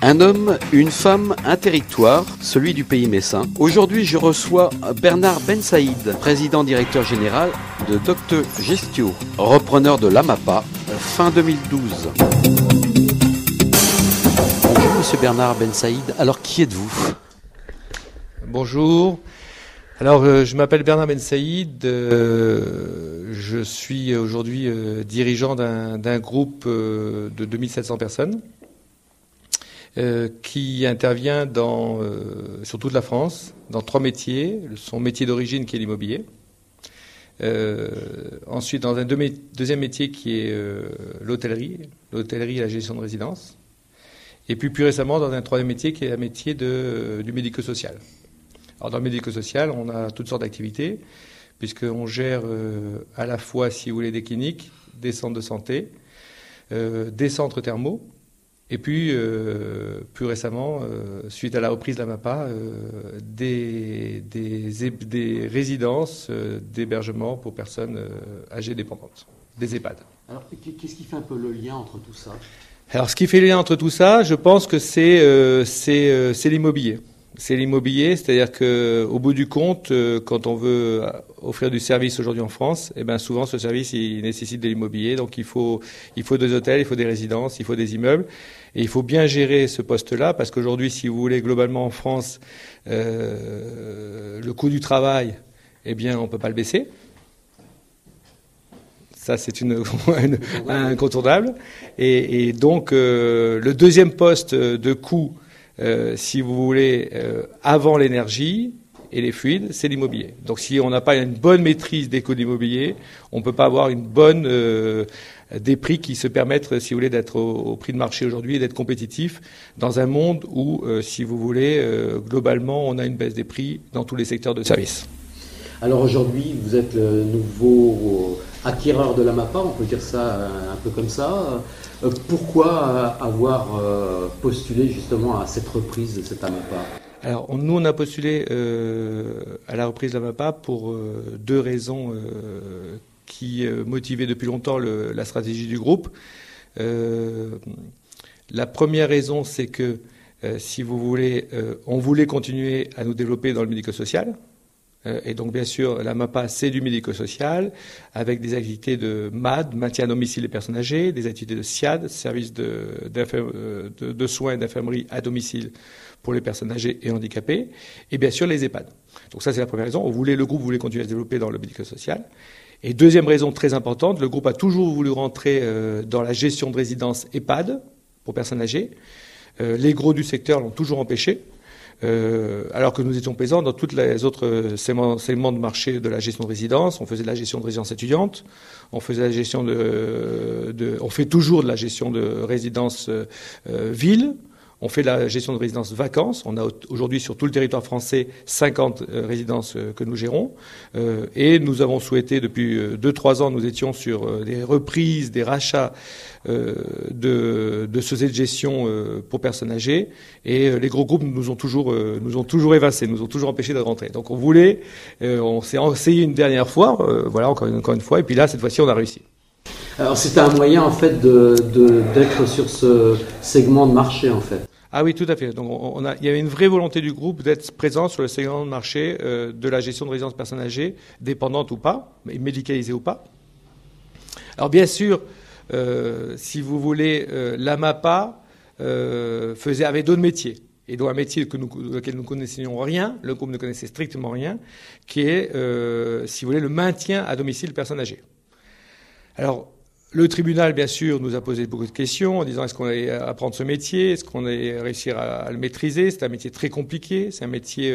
Un homme, une femme, un territoire, celui du pays messin. Aujourd'hui, je reçois Bernard Ben Saïd, président-directeur général de Docte Gestio, repreneur de l'AMAPA, fin 2012. Bonjour Monsieur Bernard Ben Saïd, alors qui êtes-vous ? Bonjour, alors je m'appelle Bernard Ben Saïd, je suis aujourd'hui dirigeant d'un groupe de 2700 personnes. Qui intervient sur toute la France, dans 3 métiers. Son métier d'origine qui est l'immobilier. Ensuite, dans un deuxième métier qui est l'hôtellerie et la gestion de résidence. Et puis plus récemment, dans un troisième métier qui est le métier du médico-social. Alors dans le médico-social, on a toutes sortes d'activités, puisqu'on gère à la fois, si vous voulez, des cliniques, des centres de santé, des centres thermaux, et puis, plus récemment, suite à la reprise de l'AMAPA, des résidences d'hébergement pour personnes âgées dépendantes, des EHPAD. Alors, qu'est-ce qui fait un peu le lien entre tout ça ? Alors, ce qui fait le lien entre tout ça, je pense que c'est l'immobilier. C'est l'immobilier, c'est-à-dire qu'au bout du compte, quand on veut offrir du service aujourd'hui en France, eh ben souvent ce service il nécessite de l'immobilier, donc il faut des hôtels, il faut des résidences, il faut des immeubles, et il faut bien gérer ce poste-là, parce qu'aujourd'hui, si vous voulez, globalement en France, le coût du travail, eh bien on peut pas le baisser. Ça, c'est un incontournable. Et donc, le deuxième poste de coût, si vous voulez, avant l'énergie et les fluides, c'est l'immobilier. Donc si on n'a pas une bonne maîtrise des coûts de l'immobilier, on ne peut pas avoir une bonne des prix qui se permettent, si vous voulez, d'être au prix de marché aujourd'hui et d'être compétitif dans un monde où, si vous voulez, globalement, on a une baisse des prix dans tous les secteurs de services. Alors aujourd'hui, vous êtes le nouveau acquéreur de l'AMAPA, on peut dire ça un peu comme ça. Pourquoi avoir postulé justement à cette reprise de cette AMAPA ? Alors nous, on a postulé à la reprise de l'AMAPA pour 2 raisons qui motivaient depuis longtemps la stratégie du groupe. La première raison, c'est que, si vous voulez, on voulait continuer à nous développer dans le médico-social. Et donc, bien sûr, l'AMAPA, c'est du médico-social, avec des activités de MAD, maintien à domicile des personnes âgées, des activités de SIAD, service de soins et d'infirmerie à domicile pour les personnes âgées et handicapées, et bien sûr les EHPAD. Donc ça, c'est la première raison. Le groupe voulait continuer à se développer dans le médico-social. Et deuxième raison très importante, le groupe a toujours voulu rentrer dans la gestion de résidence EHPAD pour personnes âgées. Les gros du secteur l'ont toujours empêché. Alors que nous étions présents dans toutes les autres segments de marché de la gestion de résidence. On faisait de la gestion de résidence étudiante, on faisait la gestion on fait toujours de la gestion de résidence ville, on fait de la gestion de résidence vacances. On a aujourd'hui sur tout le territoire français 50 résidences que nous gérons. Et nous avons souhaité, depuis 2-3 ans, nous étions sur des reprises, des rachats de sociétés de gestion pour personnes âgées. Et les gros groupes nous ont toujours évincés, nous ont toujours empêchés de rentrer. Donc on s'est essayé une dernière fois, voilà, encore une fois. Et puis là, cette fois-ci, on a réussi. Alors c'était un moyen en fait d'être sur ce segment de marché en fait. Ah oui, tout à fait. Donc il y avait une vraie volonté du groupe d'être présent sur le segment de marché de la gestion de résidence personnes âgées, dépendantes ou pas, médicalisées ou pas. Alors bien sûr, si vous voulez, l'AMAPA avait d'autres métiers. Et donc un métier auquel nous ne connaissions rien, le groupe ne connaissait strictement rien, qui est, si vous voulez, le maintien à domicile de personnes âgées. Alors, le tribunal, bien sûr, nous a posé beaucoup de questions en disant est-ce qu'on allait apprendre ce métier, est-ce qu'on allait réussir à le maîtriser. C'est un métier très compliqué, c'est un métier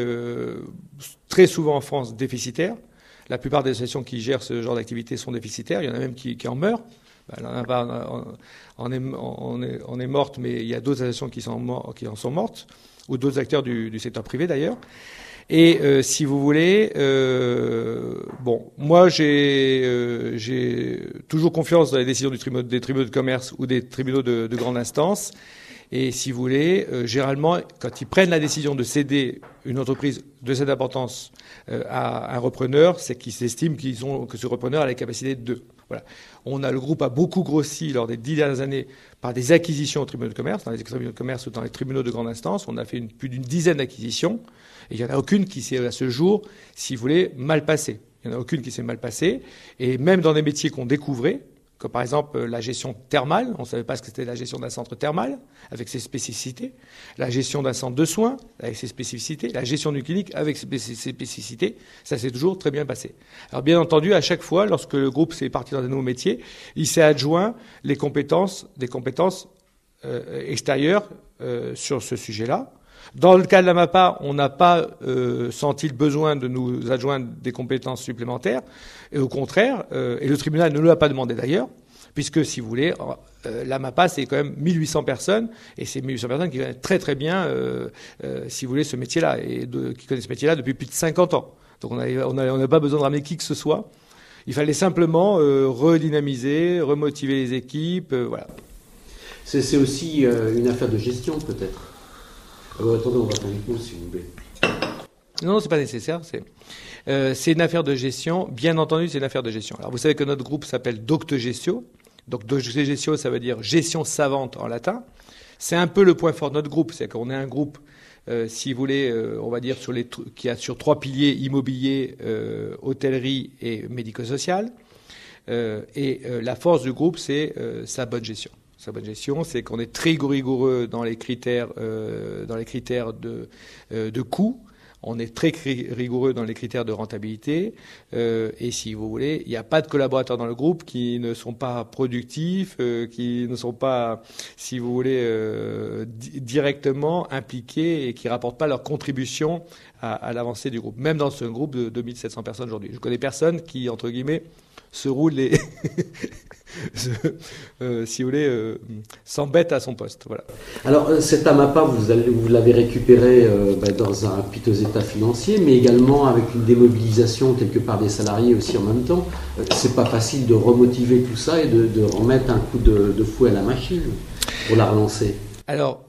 très souvent en France déficitaire. La plupart des associations qui gèrent ce genre d'activité sont déficitaires, il y en a même qui en meurent. On est morte, mais il y a d'autres associations qui en sont mortes, ou d'autres acteurs du secteur privé d'ailleurs. Et si vous voulez, moi j'ai toujours confiance dans les décisions des tribunaux de commerce ou des tribunaux de grande instance. Et si vous voulez, généralement, quand ils prennent la décision de céder une entreprise de cette importance à un repreneur, c'est qu'ils estiment que ce repreneur a la capacité de. Voilà. Le groupe a beaucoup grossi lors des 10 dernières années par des acquisitions aux tribunaux de commerce, dans les tribunaux de commerce ou dans les tribunaux de grande instance. On a fait plus d'une dizaine d'acquisitions. Et il n'y en a aucune qui s'est, à ce jour, si vous voulez, mal passée. Il n'y en a aucune qui s'est mal passée. Et même dans des métiers qu'on découvrait, comme par exemple la gestion thermale, on ne savait pas ce que c'était la gestion d'un centre thermal, avec ses spécificités, la gestion d'un centre de soins, avec ses spécificités, la gestion d'une clinique, avec ses spécificités, ça s'est toujours très bien passé. Alors bien entendu, à chaque fois, lorsque le groupe s'est parti dans de nouveaux métiers, il s'est adjoint des compétences extérieures sur ce sujet-là. Dans le cas de la MAPA, on n'a pas senti le besoin de nous adjoindre des compétences supplémentaires. Et au contraire, et le tribunal ne nous l'a pas demandé d'ailleurs, puisque, si vous voulez, la MAPA, c'est quand même 1800 personnes, et c'est 1800 personnes qui connaissent très très bien, si vous voulez, ce métier-là, et qui connaissent ce métier-là depuis plus de 50 ans. Donc on n'a pas besoin de ramener qui que ce soit. Il fallait simplement redynamiser, remotiver les équipes, voilà. C'est aussi une affaire de gestion, peut-être. Attendez, on va faire une pause, si vous voulez. Non, c'est pas nécessaire. C'est une affaire de gestion. Bien entendu, c'est une affaire de gestion. Alors, vous savez que notre groupe s'appelle Doctogestio. Donc, Doctogestio, ça veut dire gestion savante en latin. C'est un peu le point fort de notre groupe. C'est qu'on est un groupe, si vous voulez, on va dire, qui a sur 3 piliers: immobilier, hôtellerie et médico-social. Et la force du groupe, c'est sa bonne gestion. Sa bonne gestion, c'est qu'on est très rigoureux dans les critères de coût. On est très rigoureux dans les critères de rentabilité. Et si vous voulez, il n'y a pas de collaborateurs dans le groupe qui ne sont pas productifs, qui ne sont pas, si vous voulez, directement impliqués et qui rapportent pas leur contribution à l'avancée du groupe. Même dans ce groupe de 2700 personnes aujourd'hui. Je connais personne qui, entre guillemets, se roule les si vous voulez, s'embête à son poste. Voilà. Alors, cet AMAPA, vous l'avez récupéré dans un piteux état financier, mais également avec une démobilisation quelque part des salariés aussi en même temps. C'est pas facile de remotiver tout ça et de remettre un coup de fouet à la machine pour la relancer. Alors,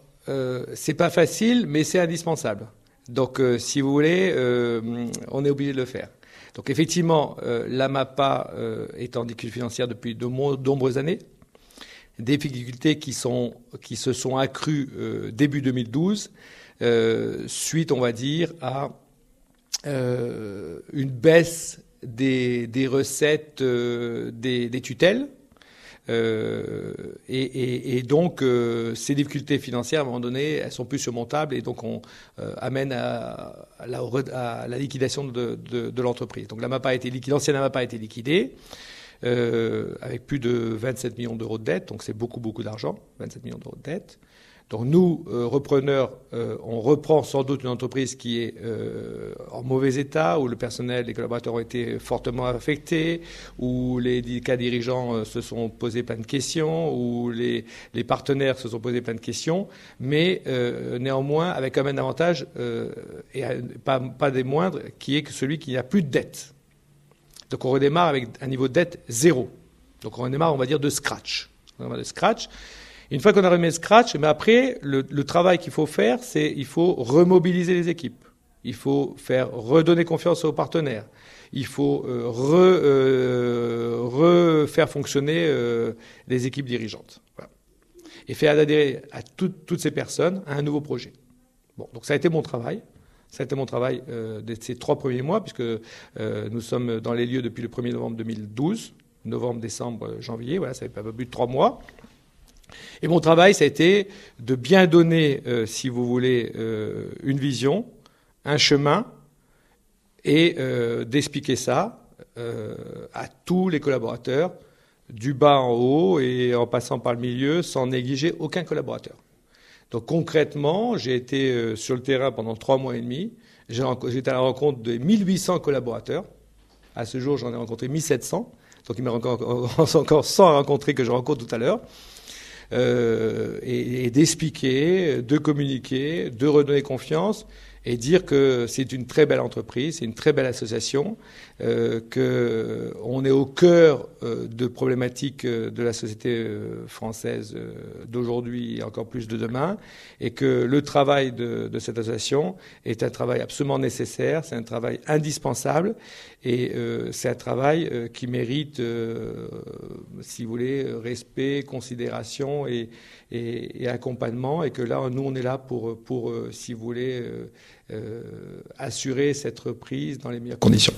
c'est pas facile, mais c'est indispensable. Donc, si vous voulez, on est obligé de le faire. Donc effectivement, l'AMAPA est en difficulté financière depuis de nombreuses années. Des difficultés qui se sont accrues début 2012, suite, on va dire, à une baisse des recettes des tutelles. Et donc, ces difficultés financières, à un moment donné, elles sont plus surmontables et donc on amène à la liquidation de l'entreprise. Donc l'ancienne AMAPA a été liquidée avec plus de 27 millions d'euros de dette, donc c'est beaucoup d'argent, 27 millions d'euros de dette. Donc nous, repreneurs, on reprend sans doute une entreprise qui est en mauvais état, où le personnel, les collaborateurs ont été fortement affectés, où les cas dirigeants se sont posés plein de questions, où les partenaires se sont posés plein de questions, mais néanmoins avec quand même un avantage, et pas des moindres, qui est celui qui n'a plus de dette. Donc on redémarre avec un niveau de dette 0. Donc on redémarre, on va dire, de scratch. Une fois qu'on a remis le scratch, mais après, le travail qu'il faut faire, c'est il faut remobiliser les équipes. Il faut redonner confiance aux partenaires. Il faut refaire fonctionner les équipes dirigeantes. Voilà. Et faire adhérer à toutes ces personnes à un nouveau projet. Bon, donc ça a été mon travail. Ça a été mon travail de ces 3 premiers mois, puisque nous sommes dans les lieux depuis le 1er novembre 2012. Novembre, décembre, janvier, voilà, ça fait pas plus de 3 mois. Et mon travail, ça a été de bien donner, si vous voulez, une vision, un chemin, et d'expliquer ça à tous les collaborateurs, du bas en haut et en passant par le milieu, sans négliger aucun collaborateur. Donc concrètement, j'ai été sur le terrain pendant 3 mois et demi. J'étais à la rencontre de 1800 collaborateurs. À ce jour, j'en ai rencontré 1700. Donc il me reste encore 100 à rencontrer que je rencontre tout à l'heure. Et d'expliquer, de communiquer, de redonner confiance et dire que c'est une très belle entreprise, c'est une très belle association, qu'on est au cœur de problématiques de la société française d'aujourd'hui et encore plus de demain, et que le travail de cette association est un travail absolument nécessaire, c'est un travail indispensable, et c'est un travail qui mérite, si vous voulez, respect, considération et accompagnement, et que là, nous, on est là pour si vous voulez, assurer cette reprise dans les meilleures conditions.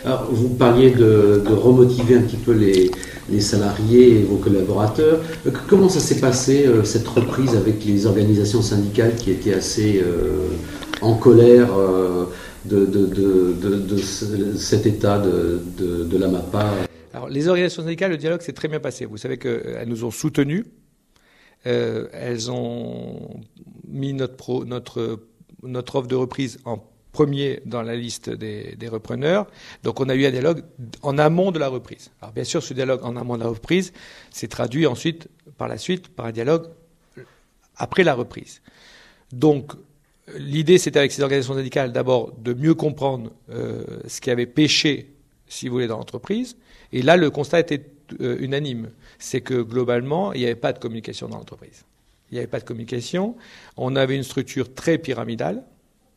Alors, vous parliez de remotiver un petit peu les salariés et vos collaborateurs. Comment ça s'est passé, cette reprise avec les organisations syndicales qui étaient assez en colère de cet état de la MAPA? Alors, les organisations syndicales, le dialogue s'est très bien passé. Vous savez qu'elles nous ont soutenus. Elles ont mis notre offre de reprise en premier dans la liste des repreneurs. Donc on a eu un dialogue en amont de la reprise. Alors bien sûr, ce dialogue en amont de la reprise s'est traduit ensuite, par la suite, par un dialogue après la reprise. Donc l'idée, c'était avec ces organisations syndicales, d'abord de mieux comprendre ce qui avait péché, si vous voulez, dans l'entreprise. Et là, le constat était unanime. C'est que globalement, il n'y avait pas de communication dans l'entreprise. Il n'y avait pas de communication. On avait une structure très pyramidale,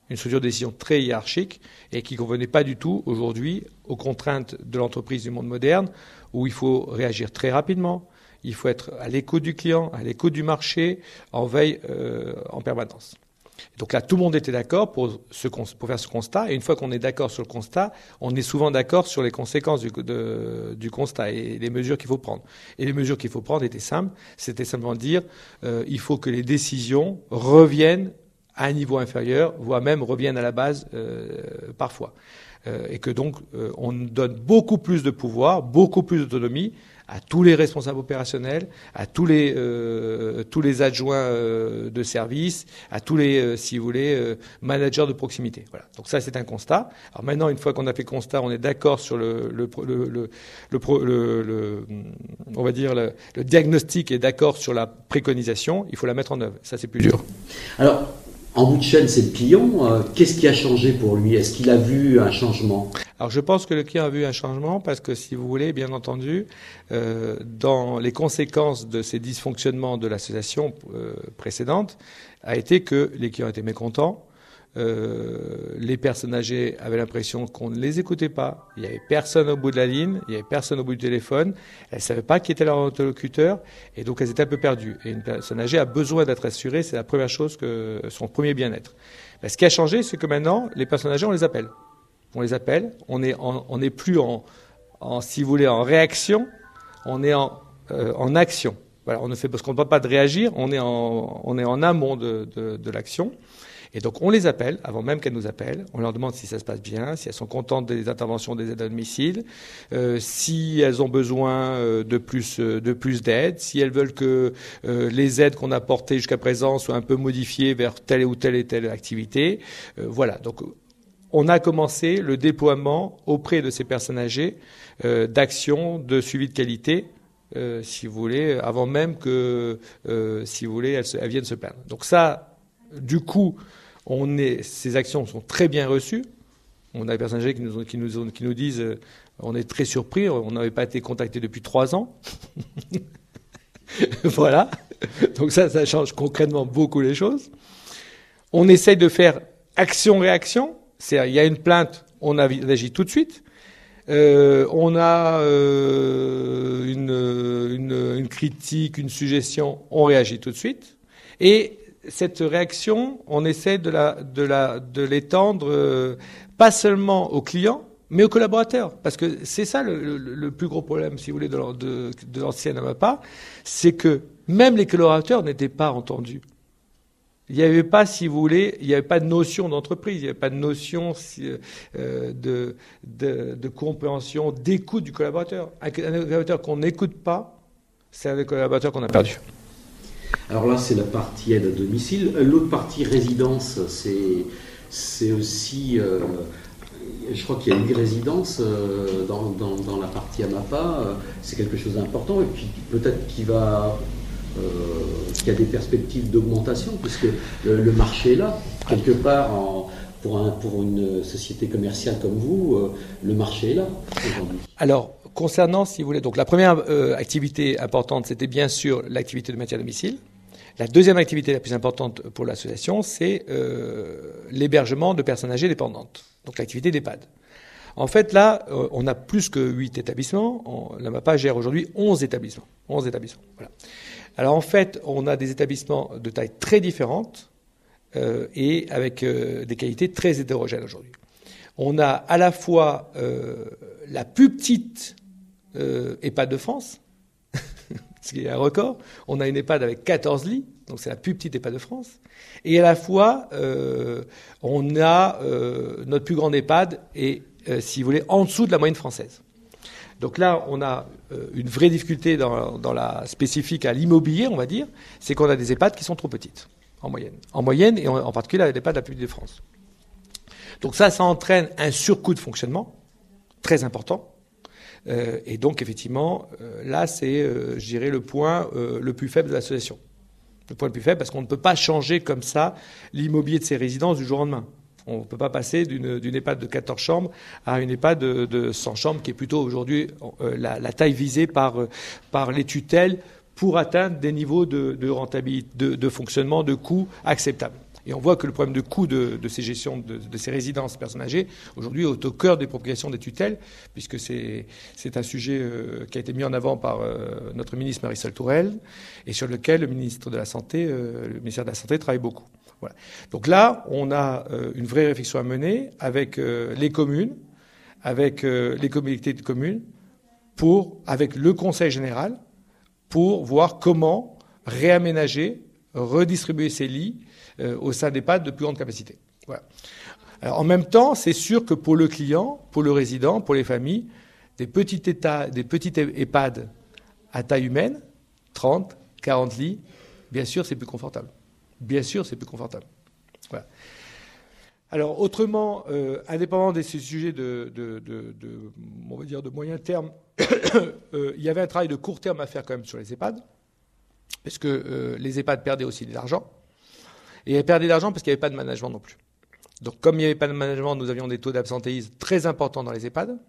une structure de décision très hiérarchique et qui ne convenait pas du tout aujourd'hui aux contraintes de l'entreprise du monde moderne où il faut réagir très rapidement, il faut être à l'écoute du client, à l'écoute du marché, en veille en permanence. Donc là, tout le monde était d'accord pour faire ce constat. Et une fois qu'on est d'accord sur le constat, on est souvent d'accord sur les conséquences du constat et les mesures qu'il faut prendre. Et les mesures qu'il faut prendre étaient simples. C'était simplement dire il faut que les décisions reviennent à un niveau inférieur, voire même reviennent à la base parfois. Et que donc on donne beaucoup plus de pouvoir, beaucoup plus d'autonomie à tous les responsables opérationnels, à tous les adjoints de service, à tous les, si vous voulez, managers de proximité. Voilà. Donc ça, c'est un constat. Alors maintenant, une fois qu'on a fait constat, on est d'accord sur on va dire le diagnostic et d'accord sur la préconisation. Il faut la mettre en œuvre. Ça, c'est plus dur. Alors, en bout de chaîne, c'est le client. Qu'est-ce qui a changé pour lui? Est-ce qu'il a vu un changement? Alors je pense que le client a vu un changement parce que, si vous voulez, bien entendu, dans les conséquences de ces dysfonctionnements de l'association précédente, a été que les clients étaient mécontents. Les personnes âgées avaient l'impression qu'on ne les écoutait pas. Il n'y avait personne au bout de la ligne, il n'y avait personne au bout du téléphone. Elles ne savaient pas qui était leur interlocuteur et donc elles étaient un peu perdues. Et une personne âgée a besoin d'être assurée, c'est la première chose, son premier bien-être. Ben, ce qui a changé, c'est que maintenant, les personnes âgées, on les appelle. On les appelle, on n'est plus si vous voulez, en réaction, on est en action. Voilà, parce qu'on ne parle pas de réagir, on est en amont de l'action. Et donc on les appelle, avant même qu'elles nous appellent, on leur demande si ça se passe bien, si elles sont contentes des interventions des aides à domicile, si elles ont besoin de plus d'aide, si elles veulent que les aides qu'on a portées jusqu'à présent soient un peu modifiées vers telle ou telle activité. Voilà, donc on a commencé le déploiement auprès de ces personnes âgées d'actions de suivi de qualité, si vous voulez, avant même que, si vous voulez, elles viennent se plaindre. Donc ça, du coup, ces actions sont très bien reçues. On a des personnes âgées qui nous disent on est très surpris, on n'avait pas été contacté depuis 3 ans. Voilà. Donc ça change concrètement beaucoup les choses. On essaye de faire action-réaction. C'est-à-dire, il y a une plainte, on agit tout de suite. On a une critique, une suggestion, on réagit tout de suite. Et cette réaction, on essaie de l'étendre pas seulement aux clients, mais aux collaborateurs. Parce que c'est ça le plus gros problème, si vous voulez, de l'ancienne AMAPA, c'est que même les collaborateurs n'étaient pas entendus. Il n'y avait pas, si vous voulez, il n'y avait pas de notion d'entreprise, il n'y avait pas de notion de compréhension, d'écoute du collaborateur. Un collaborateur qu'on n'écoute pas, c'est un collaborateur qu'on a perdu. Alors là, c'est la partie aide à domicile. L'autre partie résidence, c'est aussi... je crois qu'il y a 8 résidences dans la partie AMAPA. C'est quelque chose d'important. Et puis peut-être qu'il y a des perspectives d'augmentation, puisque le marché est là. Quelque part, pour une société commerciale comme vous, le marché est là aujourd'hui. Alors, concernant, si vous voulez, donc la première activité importante, c'était bien sûr l'activité de maintien à domicile. La deuxième activité la plus importante pour l'association, c'est l'hébergement de personnes âgées dépendantes, donc l'activité d'EHPAD. En fait, là, on a plus que 8 établissements. La MAPA gère aujourd'hui 11 établissements. 11 établissements, voilà. Alors, en fait, on a des établissements de taille très différentes et avec des qualités très hétérogènes aujourd'hui. On a à la fois la plus petite EHPAD de France, ce qui est un record. On a une EHPAD avec 14 lits, donc c'est la plus petite EHPAD de France. Et à la fois, on a notre plus grande EHPAD et, si vous voulez, en dessous de la moyenne française. Donc là, on a une vraie difficulté dans la spécifique à l'immobilier, on va dire, c'est qu'on a des EHPAD qui sont trop petites, en moyenne. En moyenne, et en particulier l'EHPAD la plus petite de France. Donc ça entraîne un surcoût de fonctionnement très important. Et donc, effectivement, là, c'est, je dirais, le point le plus faible de l'association. Le point le plus faible, parce qu'on ne peut pas changer comme ça l'immobilier de ses résidences du jour au lendemain. On ne peut pas passer d'une EHPAD de 14 chambres à une EHPAD de 100 chambres, qui est plutôt aujourd'hui la taille visée par les tutelles pour atteindre des niveaux de rentabilité, de fonctionnement, de coûts acceptables. Et on voit que le problème de coût de ces gestions, de ces résidences personnes âgées, aujourd'hui, est au cœur des préoccupations des tutelles, puisque c'est un sujet qui a été mis en avant par notre ministre Marisol Touraine, et sur lequel le ministère de la Santé travaille beaucoup. Voilà. Donc là, on a une vraie réflexion à mener avec les communes, avec les communautés de communes, avec le Conseil général, pour voir comment réaménager, redistribuer ces lits au sein d'EHPAD de plus grande capacité. Voilà. Alors, en même temps, c'est sûr que pour le client, pour le résident, pour les familles, des petites EHPAD à taille humaine, 30, 40 lits, bien sûr, c'est plus confortable. Bien sûr, c'est plus confortable. Voilà. Alors, autrement, indépendamment de ces sujets on va dire de moyen terme, il y avait un travail de court terme à faire quand même sur les EHPAD, parce que les EHPAD perdaient aussi de l'argent. Et elles perdaient de l'argent parce qu'il n'y avait pas de management non plus. Donc, comme il n'y avait pas de management, nous avions des taux d'absentéisme très importants dans les EHPAD,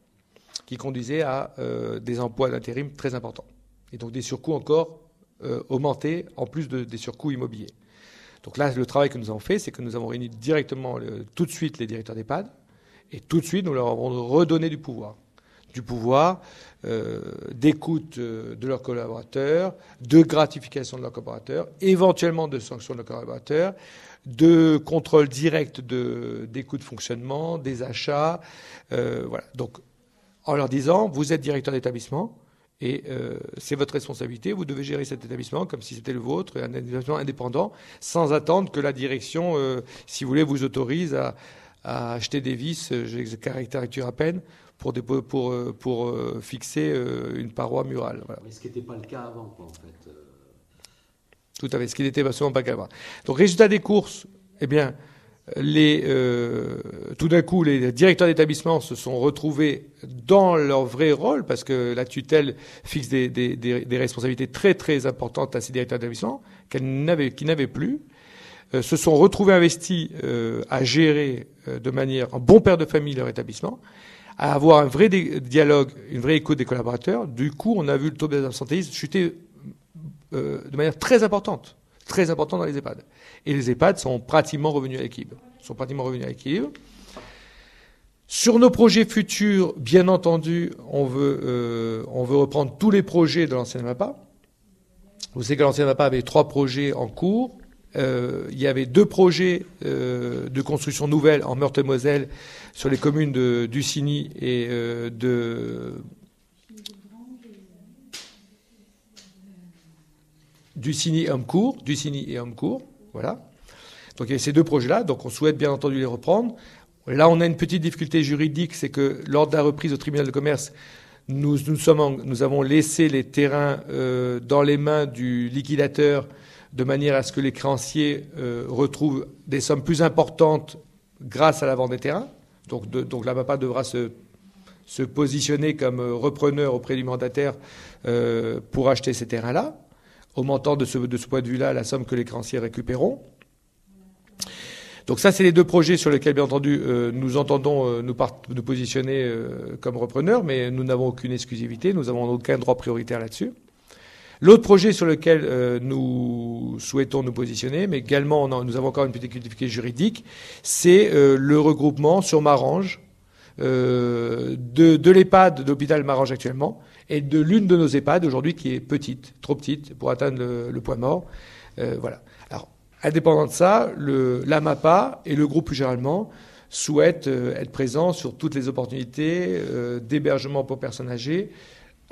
qui conduisaient à des emplois d'intérim très importants. Et donc des surcoûts encore augmentés, en plus des surcoûts immobiliers. Donc là, le travail que nous avons fait, c'est que nous avons réuni directement, tout de suite, les directeurs d'EHPAD, et tout de suite, nous leur avons redonné du pouvoir. Du pouvoir d'écoute de leurs collaborateurs, de gratification de leurs collaborateurs, éventuellement de sanctions de leurs collaborateurs, de contrôle direct des coûts de fonctionnement, des achats. Voilà. Donc, en leur disant, vous êtes directeur d'établissement et c'est votre responsabilité, vous devez gérer cet établissement comme si c'était le vôtre, un établissement indépendant, sans attendre que la direction, si vous voulez, vous autorise à acheter des vis, je les caricature à peine, pour fixer une paroi murale. Voilà. Mais ce qui n'était pas le cas avant, quoi, en fait. Tout à fait, ce qui n'était absolument pas le cas avant. Donc, résultat des courses, eh bien, tout d'un coup, les directeurs d'établissement se sont retrouvés dans leur vrai rôle, parce que la tutelle fixe des responsabilités très, très importantes à ces directeurs d'établissement, qui n'avaient plus, se sont retrouvés investis à gérer de manière, en bon père de famille, leur établissement, à avoir un vrai dialogue, une vraie écoute des collaborateurs. Du coup, on a vu le taux d'absentéisme chuter de manière très importante dans les EHPAD. Et les EHPAD sont pratiquement revenus à l'équilibre. Sur nos projets futurs, bien entendu, on veut reprendre tous les projets de l'ancienne MAPA. Vous savez que l'ancienne MAPA avait 3 projets en cours. Il y avait 2 projets de construction nouvelle en Meurthe-et-Moselle sur les communes de Dusigny et Dusigny et Hommecourt. Voilà. Donc il y a ces 2 projets-là, donc on souhaite bien entendu les reprendre. Là, on a une petite difficulté juridique, c'est que lors de la reprise au tribunal de commerce, nous avons laissé les terrains dans les mains du liquidateur, de manière à ce que les créanciers retrouvent des sommes plus importantes grâce à la vente des terrains. Donc la MAPA devra se positionner comme repreneur auprès du mandataire pour acheter ces terrains-là, augmentant de ce point de vue-là la somme que les créanciers récupéreront. Donc ça, c'est les deux projets sur lesquels, bien entendu, nous entendons nous positionner comme repreneurs, mais nous n'avons aucune exclusivité, nous n'avons aucun droit prioritaire là-dessus. L'autre projet sur lequel nous souhaitons nous positionner, mais également nous avons encore une petite difficulté juridique, c'est le regroupement sur Marange de l'EHPAD de l'hôpital Marange actuellement et de l'une de nos EHPAD aujourd'hui qui est petite, trop petite pour atteindre le point mort. Voilà. Alors, indépendant de ça, la MAPA et le groupe plus généralement souhaitent être présents sur toutes les opportunités d'hébergement pour personnes âgées,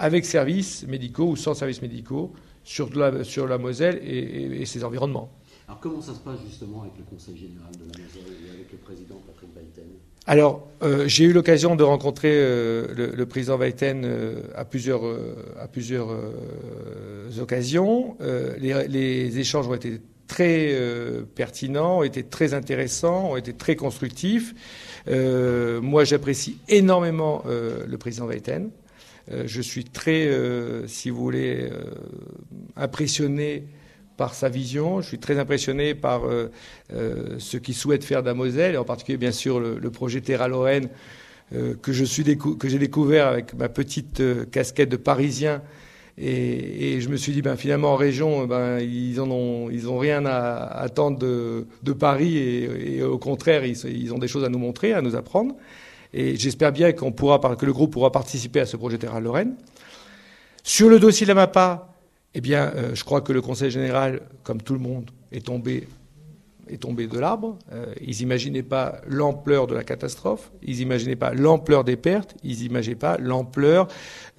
avec services médicaux ou sans services médicaux sur la Moselle et ses environnements. Alors comment ça se passe justement avec le Conseil général de la Moselle et avec le président Patrick Weiten? Alors, j'ai eu l'occasion de rencontrer le président Weiten à plusieurs occasions. Les échanges ont été très pertinents, ont été très intéressants, ont été très constructifs. Moi, j'apprécie énormément le président Weiten. Je suis très, si vous voulez, impressionné par sa vision. Je suis très impressionné par ce qu'il souhaite faire de la Moselle, et en particulier, bien sûr, le projet Terra Lorraine que j'ai découvert avec ma petite casquette de Parisien. Et je me suis dit, finalement, en région, ils ont rien à attendre de Paris, et au contraire, ils ont des choses à nous montrer, à nous apprendre. Et j'espère bien que le groupe pourra participer à ce projet Terra Lorraine. Sur le dossier de la MAPA, je crois que le Conseil général, comme tout le monde, est tombé de l'arbre. Ils n'imaginaient pas l'ampleur de la catastrophe, ils n'imaginaient pas l'ampleur des pertes, ils n'imaginaient pas l'ampleur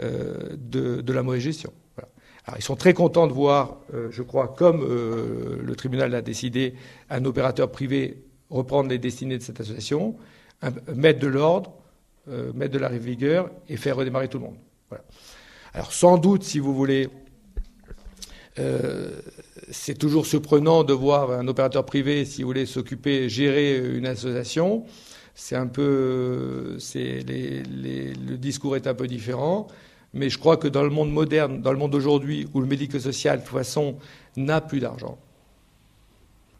de la mauvaise gestion. Voilà. Alors, ils sont très contents de voir, je crois, comme le tribunal l'a décidé, un opérateur privé reprendre les destinées de cette association, mettre de l'ordre, mettre de la rigueur et faire redémarrer tout le monde. Voilà. Alors sans doute, si vous voulez, c'est toujours surprenant de voir un opérateur privé, si vous voulez, gérer une association. C'est un peu, le discours est un peu différent, mais je crois que dans le monde moderne, dans le monde d'aujourd'hui, où le médico-social, de toute façon, n'a plus d'argent,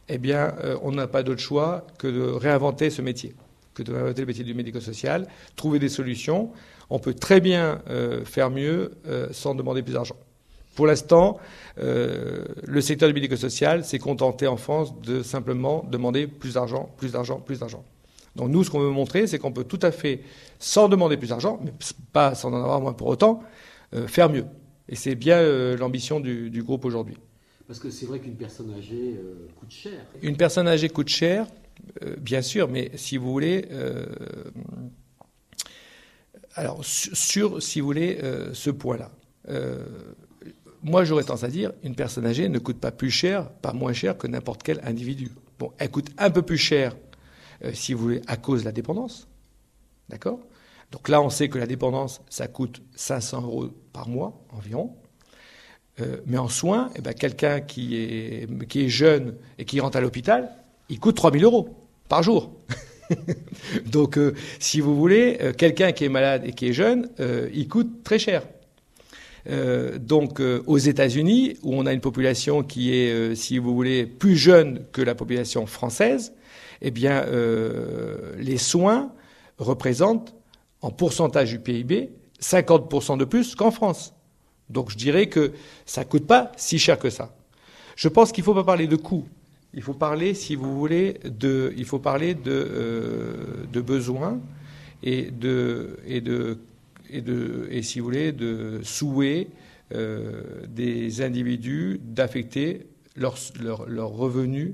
on n'a pas d'autre choix que de réinventer ce métier. Que de réinventer le métier du médico-social, trouver des solutions. On peut très bien faire mieux sans demander plus d'argent. Pour l'instant, le secteur du médico-social s'est contenté en France de simplement demander plus d'argent, plus d'argent, plus d'argent. Donc nous, ce qu'on veut montrer, c'est qu'on peut tout à fait, sans demander plus d'argent, mais pas sans en avoir moins pour autant, faire mieux. Et c'est bien l'ambition du groupe aujourd'hui. Parce que c'est vrai qu'une personne âgée coûte cher. Une personne âgée coûte cher. Bien sûr, mais si vous voulez, si vous voulez, ce point-là, moi j'aurais tendance à dire, une personne âgée ne coûte pas plus cher, pas moins cher que n'importe quel individu. Bon, elle coûte un peu plus cher, si vous voulez, à cause de la dépendance, d'accord ? Donc là, on sait que la dépendance, ça coûte 500 € par mois environ. Mais en soins, quelqu'un qui est jeune et qui rentre à l'hôpital, il coûte 3 000 € par jour. Donc, si vous voulez, quelqu'un qui est malade et qui est jeune, il coûte très cher. Donc, aux États-Unis, où on a une population qui est, si vous voulez, plus jeune que la population française, les soins représentent, en pourcentage du PIB, 50% de plus qu'en France. Donc, je dirais que ça ne coûte pas si cher que ça. Je pense qu'il ne faut pas parler de coûts. Il faut parler, si vous voulez, de besoins et si vous voulez, de souhaits des individus d'affecter leurs revenus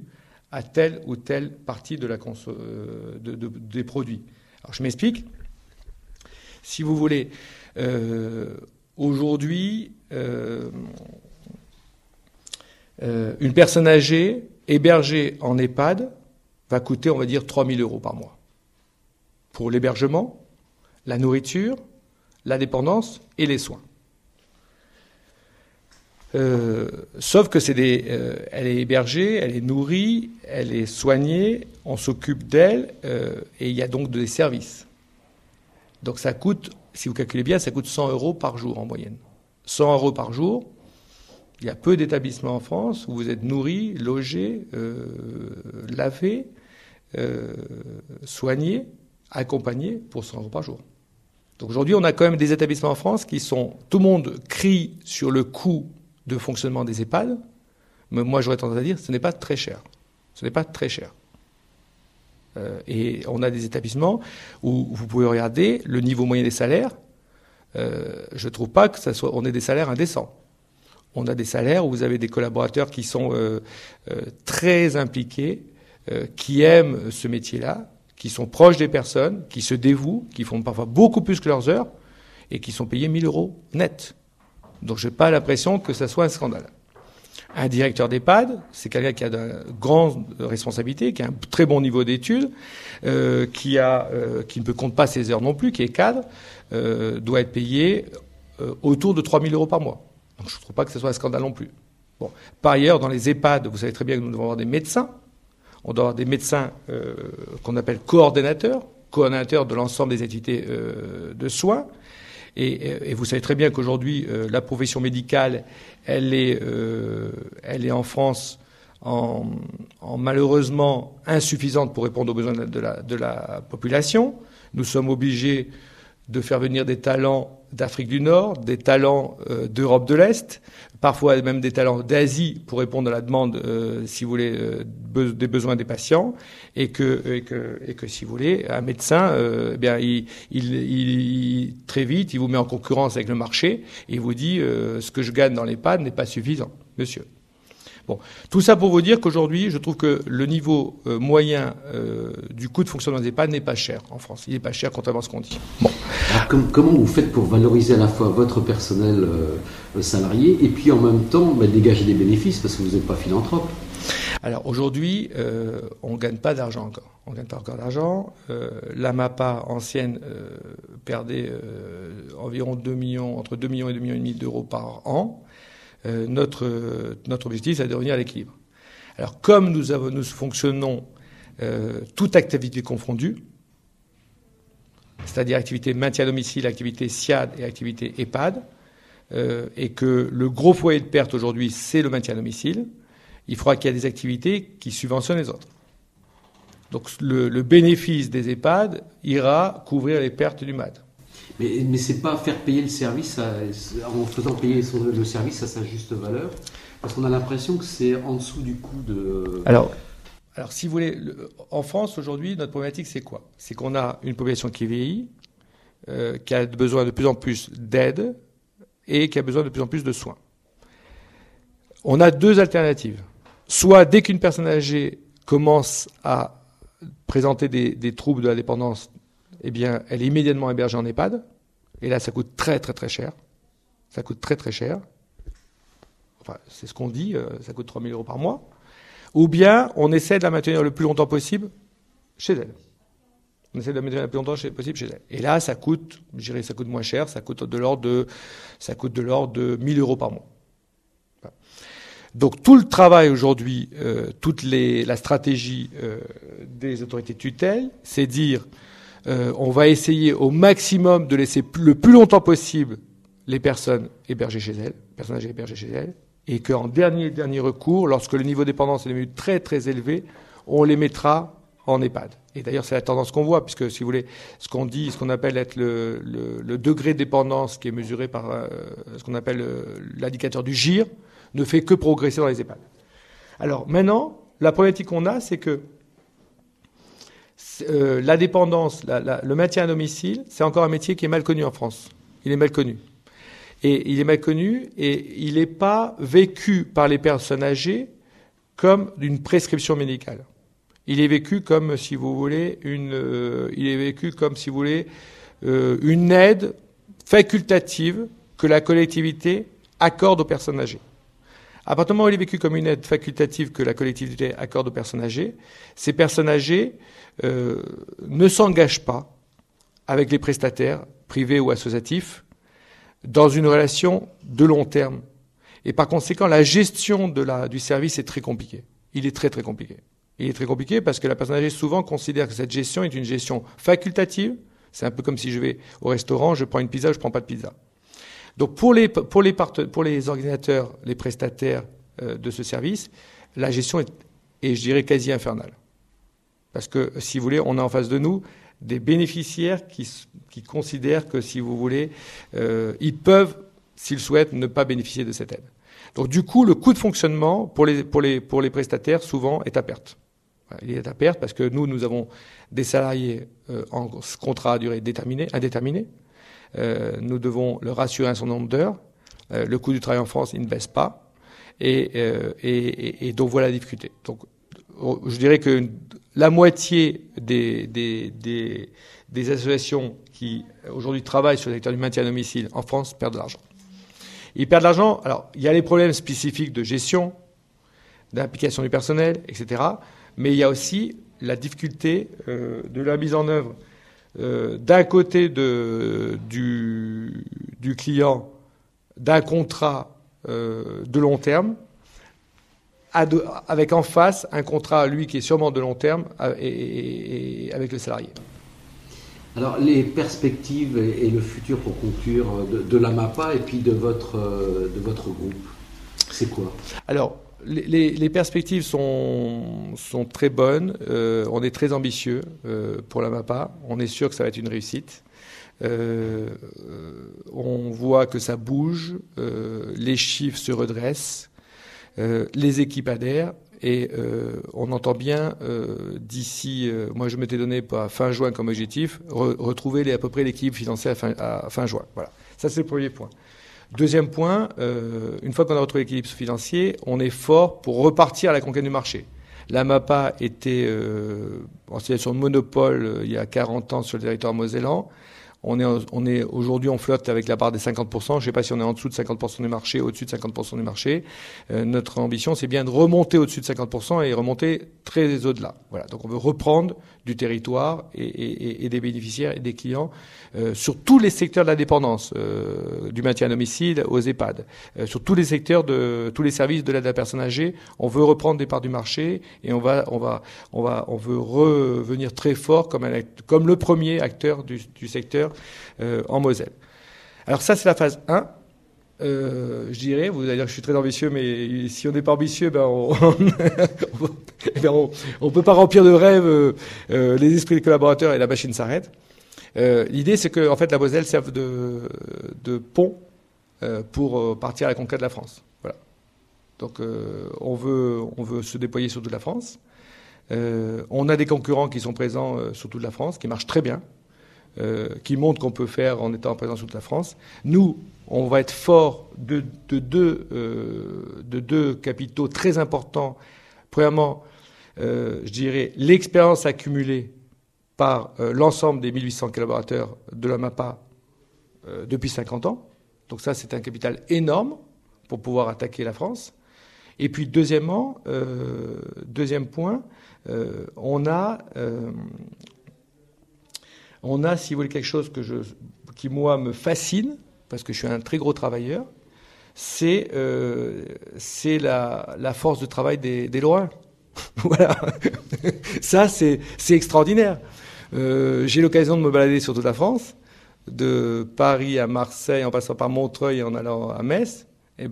à telle ou telle partie des produits. Alors je m'explique. Si vous voulez, aujourd'hui, une personne âgée hébergée en EHPAD va coûter, on va dire, 3 000 € par mois. Pour l'hébergement, la nourriture, la dépendance et les soins. Sauf que elle est hébergée, elle est nourrie, elle est soignée, on s'occupe d'elle, et il y a donc des services. Donc ça coûte, si vous calculez bien, ça coûte 100 € par jour en moyenne. 100 € par jour. Il y a peu d'établissements en France où vous êtes nourri, logé, lavé, soignés, accompagnés pour 100 euros par jour. Donc aujourd'hui, on a quand même des établissements en France qui sont... Tout le monde crie sur le coût de fonctionnement des EHPAD, mais moi j'aurais tendance à dire ce n'est pas très cher. Ce n'est pas très cher. Et on a des établissements où vous pouvez regarder le niveau moyen des salaires. Je ne trouve pas que on ait des salaires indécents. On a des salaires où vous avez des collaborateurs qui sont très impliqués, qui aiment ce métier-là, qui sont proches des personnes, qui se dévouent, qui font parfois beaucoup plus que leurs heures et qui sont payés 1 000 euros net. Donc je n'ai pas l'impression que ça soit un scandale. Un directeur d'EHPAD, c'est quelqu'un qui a de grandes responsabilités, qui a un très bon niveau d'études, qui ne compte pas ses heures non plus, qui est cadre, doit être payé autour de 3 000 euros par mois. Donc je ne trouve pas que ce soit un scandale non plus. Bon. Par ailleurs, dans les EHPAD, vous savez très bien que nous devons avoir des médecins. On doit avoir des médecins qu'on appelle coordonnateurs de l'ensemble des activités de soins. Et vous savez très bien qu'aujourd'hui, la profession médicale, elle est en France malheureusement insuffisante pour répondre aux besoins de la population. Nous sommes obligés de faire venir des talents d'Afrique du Nord, des talents d'Europe de l'Est, parfois même des talents d'Asie pour répondre à la demande, si vous voulez, des besoins des patients, et que si vous voulez, un médecin, très vite, il vous met en concurrence avec le marché et il vous dit ce que je gagne dans l'EHPAD n'est pas suffisant, monsieur. Bon, tout ça pour vous dire qu'aujourd'hui, je trouve que le niveau moyen du coût de fonctionnement des EHPAD n'est pas cher en France. Il n'est pas cher contrairement à ce qu'on dit. Bon. Alors, comment vous faites pour valoriser à la fois votre personnel salarié et puis en même temps dégager des bénéfices parce que vous n'êtes pas philanthrope? Alors aujourd'hui, on ne gagne pas d'argent encore. On ne gagne pas encore d'argent. La MAPA ancienne perdait environ entre 2 millions et 2,5 millions d'euros par an. Notre objectif, c'est de revenir à l'équilibre. Alors, comme nous fonctionnons toute activité confondue, c'est-à-dire activité maintien à domicile, activité SIAD et activité EHPAD, et que le gros foyer de perte aujourd'hui, c'est le maintien à domicile, il faudra qu'il y ait des activités qui subventionnent les autres. Donc, le bénéfice des EHPAD ira couvrir les pertes du MAD. Mais c'est pas faire payer le service en faisant payer le service à sa juste valeur, parce qu'on a l'impression que c'est en dessous du coût de... Alors si vous voulez, en France aujourd'hui, notre problématique c'est quoi? C'est qu'on a une population qui vieillit, qui a besoin de plus en plus d'aide et qui a besoin de plus en plus de soins. On a deux alternatives. Soit dès qu'une personne âgée commence à présenter des troubles de la dépendance, eh bien, elle est immédiatement hébergée en EHPAD. Et là, ça coûte très, très, très cher. Ça coûte très, très cher. Enfin, c'est ce qu'on dit, ça coûte 3 000 euros par mois. Ou bien, on essaie de la maintenir le plus longtemps possible chez elle. On essaie de la maintenir le plus longtemps possible chez elle. Et là, ça coûte, je dirais, ça coûte moins cher, ça coûte de l'ordre de 1 000 euros par mois. Voilà. Donc, tout le travail aujourd'hui, la stratégie des autorités de tutelle, c'est dire... on va essayer au maximum de laisser le plus longtemps possible les personnes hébergées chez elles, personnes âgées hébergées chez elles, et qu'en dernier recours, lorsque le niveau de dépendance est devenu très très élevé, on les mettra en EHPAD. Et d'ailleurs, c'est la tendance qu'on voit, puisque si vous voulez, ce qu'on appelle être le degré de dépendance qui est mesuré par ce qu'on appelle l'indicateur du GIR, ne fait que progresser dans les EHPAD. Alors maintenant, la problématique qu'on a, c'est que la dépendance, le maintien à domicile, c'est encore un métier qui est mal connu en France. Il est mal connu. Et il est mal connu et il n'est pas vécu par les personnes âgées comme une prescription médicale. Il est vécu comme, si vous voulez, une aide facultative que la collectivité accorde aux personnes âgées. À partir du moment où il est vécu comme une aide facultative que la collectivité accorde aux personnes âgées, ces personnes âgées ne s'engagent pas avec les prestataires, privés ou associatifs, dans une relation de long terme. Et par conséquent, la gestion du service est très compliquée. Il est très très compliqué. Il est très compliqué parce que la personne âgée souvent considère que cette gestion est une gestion facultative. C'est un peu comme si je vais au restaurant, je prends une pizza, je prends pas de pizza. Donc pour les organisateurs, les prestataires de ce service, la gestion est, je dirais, quasi infernale. Parce que, si vous voulez, on a en face de nous des bénéficiaires qui considèrent que, si vous voulez, ils peuvent, s'ils souhaitent, ne pas bénéficier de cette aide. Donc, du coup, le coût de fonctionnement pour les prestataires, souvent, est à perte. Il est à perte parce que nous avons des salariés en contrat à durée indéterminée. Nous devons leur assurer un certain nombre d'heures. Le coût du travail en France, il ne baisse pas. Et donc, voilà la difficulté. Donc, je dirais que la moitié des associations qui, aujourd'hui, travaillent sur le secteur du maintien à domicile en France perdent de l'argent. Ils perdent de l'argent. Alors, il y a les problèmes spécifiques de gestion, d'implication du personnel, etc. Mais il y a aussi la difficulté de la mise en œuvre d'un côté du client d'un contrat de long terme, avec en face un contrat, lui, qui est sûrement de long terme, et avec le salarié. Alors, les perspectives et le futur, pour conclure, de la MAPA et puis de votre groupe, c'est quoi? Alors, les perspectives sont très bonnes. On est très ambitieux pour la MAPA. On est sûr que ça va être une réussite. On voit que ça bouge. Les chiffres se redressent. Les équipes adhèrent. Et on entend bien d'ici, moi je m'étais donné à fin juin comme objectif, retrouver à peu près l'équilibre financier à fin juin. Voilà, ça c'est le premier point. Deuxième point, une fois qu'on a retrouvé l'équilibre financier, on est fort pour repartir à la conquête du marché. La MAPA était en situation de monopole il y a 40 ans sur le territoire mosellan. On est aujourd'hui, on flotte avec la barre des 50%. Je ne sais pas si on est en dessous de 50% du marché, au-dessus de 50% du marché. Notre ambition, c'est bien de remonter au-dessus de 50% et remonter très au-delà. Voilà. Donc, on veut reprendre du territoire et des bénéficiaires et des clients sur tous les secteurs de la dépendance, du maintien à domicile aux EHPAD, sur tous les secteurs tous les services de l'aide à la personne âgée. On veut reprendre des parts du marché et on veut revenir très fort comme le premier acteur du secteur en Moselle. Alors ça, c'est la phase 1. Je dirais, vous allez dire que je suis très ambitieux, mais si on n'est pas ambitieux, on peut pas remplir de rêves les esprits des collaborateurs et la machine s'arrête. L'idée, c'est que en fait, la Moselle serve de pont pour partir à la conquête de la France. Voilà. Donc, on veut se déployer sur toute la France. On a des concurrents qui sont présents sur toute la France, qui marchent très bien. Qui montre qu'on peut faire en étant présent sur toute la France. Nous, on va être fort de deux capitaux très importants. Premièrement, je dirais l'expérience accumulée par l'ensemble des 1800 collaborateurs de la MAPA depuis 50 ans. Donc ça, c'est un capital énorme pour pouvoir attaquer la France. Et puis deuxièmement, deuxième point, on a, si vous voulez, quelque chose qui moi me fascine, parce que je suis un très gros travailleur, c'est la force de travail des Lorrains. Voilà. Ça, c'est extraordinaire. J'ai l'occasion de me balader sur toute la France, de Paris à Marseille, en passant par Montreuil et en allant à Metz. Et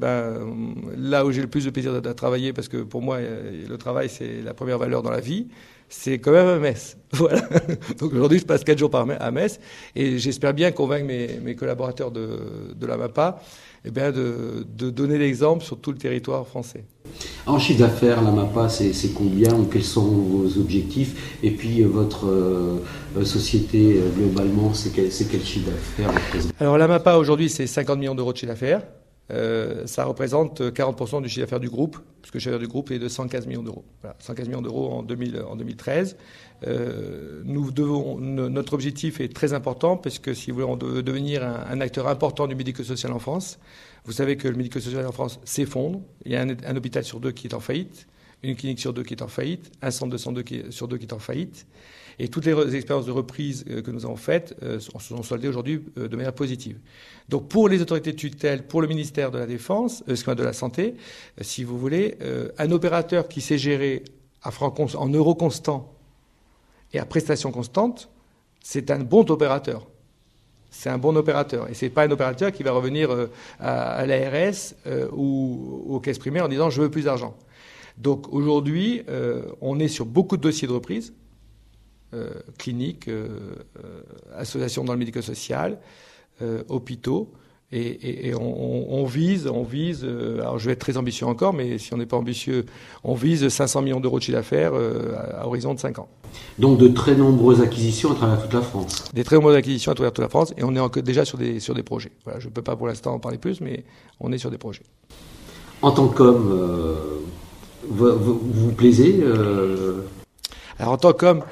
là où j'ai le plus de plaisir de travailler, parce que pour moi, le travail, c'est la première valeur dans la vie, c'est quand même à Metz. Voilà. Donc aujourd'hui, je passe 4 jours à Metz, et j'espère bien convaincre mes collaborateurs de la MAPA, de donner l'exemple sur tout le territoire français. En chiffre d'affaires, la MAPA, c'est combien, ou quels sont vos objectifs? Et puis votre société, globalement, c'est quel chiffre d'affaires? Alors la MAPA, aujourd'hui, c'est 50 millions d'euros de chiffre d'affaires. Ça représente 40% du chiffre d'affaires du groupe, puisque le chiffre d'affaires du groupe est de 115 millions d'euros. Voilà, 115 millions d'euros en 2013. Notre objectif est très important, parce que si vous voulez, on doit devenir un acteur important du médico-social en France. Vous savez que le médico-social en France s'effondre. Il y a un hôpital sur 2 qui est en faillite, une clinique sur 2 qui est en faillite, un centre de santé sur 2 qui est en faillite. Et toutes les expériences de reprise que nous avons faites sont soldées aujourd'hui de manière positive. Donc pour les autorités de tutelle, pour le ministère de la Défense, de la Santé, si vous voulez, un opérateur qui sait gérer en euros constants et à prestations constantes, c'est un bon opérateur. C'est un bon opérateur. Et c'est pas un opérateur qui va revenir à l'ARS ou aux caisses primaires en disant « je veux plus d'argent ». Donc aujourd'hui, on est sur beaucoup de dossiers de reprise. cliniques, associations dans le médico-social, hôpitaux. Et on vise, alors je vais être très ambitieux encore, mais si on n'est pas ambitieux, on vise 500 millions d'euros de chiffre d'affaires à horizon de 5 ans. Donc de très nombreuses acquisitions à travers toute la France. Des très nombreuses acquisitions à travers toute la France, et on est déjà sur des projets. Voilà, je ne peux pas pour l'instant en parler plus, mais on est sur des projets. En tant qu'homme, vous vous plaisez Alors en tant qu'homme,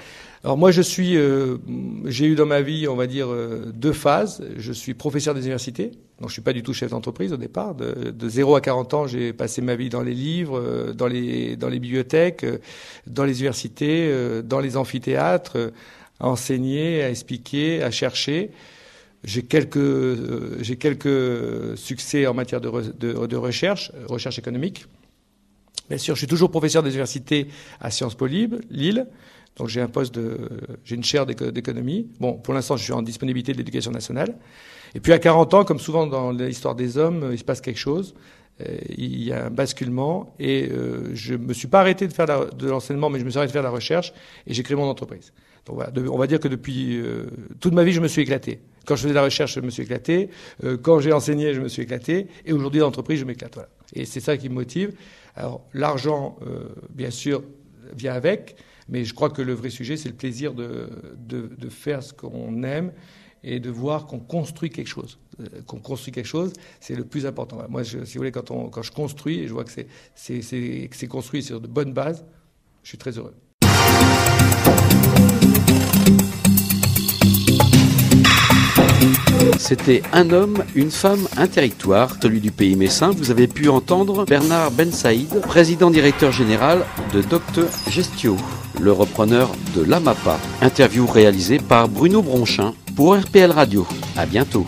alors moi j'ai eu dans ma vie, on va dire, 2 phases. Je suis professeur des universités, donc je suis pas du tout chef d'entreprise au départ. De 0 à 40 ans, j'ai passé ma vie dans les livres, dans les bibliothèques, dans les universités, dans les amphithéâtres, à enseigner, à expliquer, à chercher. J'ai quelques succès en matière de recherche économique. Bien sûr, je suis toujours professeur des universités à Sciences Po Lille. Donc j'ai une chaire d'économie. Bon, pour l'instant, je suis en disponibilité de l'éducation nationale. Et puis à 40 ans, comme souvent dans l'histoire des hommes, il se passe quelque chose. Il y a un basculement et je me suis pas arrêté de faire de l'enseignement, mais je me suis arrêté de faire de la recherche et j'ai créé mon entreprise. Donc voilà, on va dire que depuis toute ma vie, je me suis éclaté. Quand je faisais de la recherche, je me suis éclaté. Quand j'ai enseigné, je me suis éclaté. Et aujourd'hui, dans l'entreprise, je m'éclate. Voilà. Et c'est ça qui me motive. Alors l'argent, bien sûr, vient avec. Mais je crois que le vrai sujet, c'est le plaisir de faire ce qu'on aime et de voir qu'on construit quelque chose. Qu'on construit quelque chose, c'est le plus important. Moi, si vous voulez, quand je construis et je vois que c'est construit sur de bonnes bases, je suis très heureux. C'était Un homme, une femme, un territoire, celui du pays messin. Vous avez pu entendre Bernard Ben Saïd, président-directeur général de Docte Gestio, le repreneur de l'AMAPA. Interview réalisée par Bruno Bronchin pour RPL Radio. À bientôt.